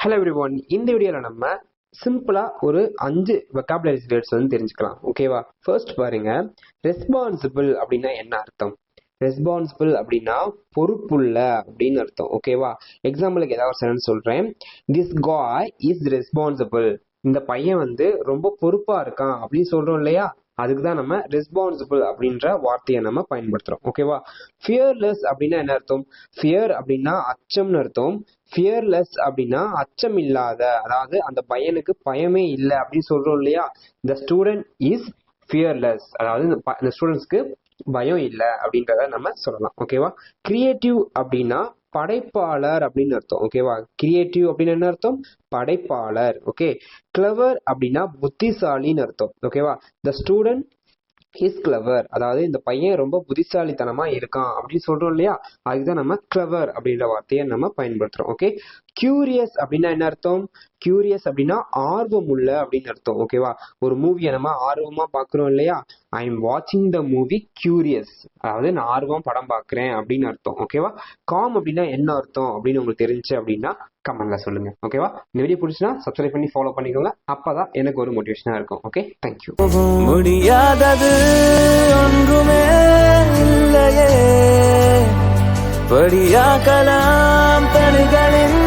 Hello everyone, இந்த வீடியோவில் நம்ம சிம்பிளா ஒரு 5 வெக்காபுலரி வேர்ட்ஸ் வந்து தெரிஞ்சுக்கலாம். ஓகேவா? ஃபர்ஸ்ட் பாருங்க, ரெஸ்பான்சிபிள் அப்படின்னா என்ன அர்த்தம்? ரெஸ்பான்சிபிள் அப்படின்னா பொறுப்புள்ள அப்படின்னு அர்த்தம். ஓகேவா? எக்ஸாம்பிளுக்கு ஏதாவது ஒரு சென்டென்ஸ் சொல்றேன். திஸ் காய் இஸ் ரெஸ்பான்சிபிள். இந்த பையன் வந்து ரொம்ப பொறுப்பா இருக்கான் அப்படின்னு சொல்றோம் இல்லையா? அதுக்கு தான் நம்ம ரெஸ்பான்சிபிள் அப்படின்ற வார்த்தையை நம்ம பயன்படுத்துறோம். ஓகேவா? ஃபியர்லெஸ் அப்படின்னா என்ன அர்த்தம்? ஃபியர் அப்படின்னா அச்சம்னு அர்த்தம். ஃபியர்லெஸ் அப்படின்னா அச்சம் இல்லாத, அதாவது அந்த பையனுக்கு பயமே இல்லை அப்படின்னு சொல்றோம் இல்லையா? த ஸ்டூடெண்ட் இஸ் ஃபியர்லெஸ், அதாவது இந்த ஸ்டூடெண்ட்ஸ்க்கு பயம் இல்லை அப்படின்றத நம்ம சொல்லலாம். ஓகேவா? கிரியேட்டிவ் அப்படின்னா படைப்பாளர் அப்படின்னு அர்த்தம். ஓகேவா? கிரியேட்டிவ் அப்படின்னு என்ன அர்த்தம்? படைப்பாளர். ஓகே. கிளவர் அப்படின்னா புத்திசாலின்னு அர்த்தம். ஓகேவா? த ஸ்டூடெண்ட் இஸ் கிளவர், அதாவது இந்த பையன் ரொம்ப புத்திசாலித்தனமா இருக்கான் அப்படின்னு சொல்றோம் இல்லையா? அதுதான் நம்ம கிளவர் அப்படின்ற வார்த்தையை நம்ம பயன்படுத்துறோம். ஓகே. கியூரியஸ் அப்படின்னா என்ன அர்த்தம்? கியூரியஸ் அப்படின்னா ஆர்வம் உள்ள அப்படின்னு அர்த்தம். ஓகேவா? ஒரு மூவியை நம்ம ஆர்வமா பாக்குறோம் இல்லையா? ஐ எம் வாட்சிங் த மூவி கியூரியஸ், அதாவது நான் ஆர்வம் படம் பாக்குறேன் அப்படின்னு அர்த்தம். ஓகேவா? காம் அப்படின்னா என்ன அர்த்தம் அப்படின்னு உங்களுக்கு தெரிஞ்சு அப்படின்னா கமெண்ட்ல சொல்லுங்க. ஓகேவா? இந்த வீடியோ பிடிச்சினா சப்ஸ்கிரைப் பண்ணி ஃபாலோ பண்ணிக்கோங்க. அப்பதான் எனக்கு ஒரு மோட்டிவேஷனா இருக்கும். Okay, thank you. முடியாதது ஒன்றுமே இல்லையே, படியாக்கலாம் தனிகளின்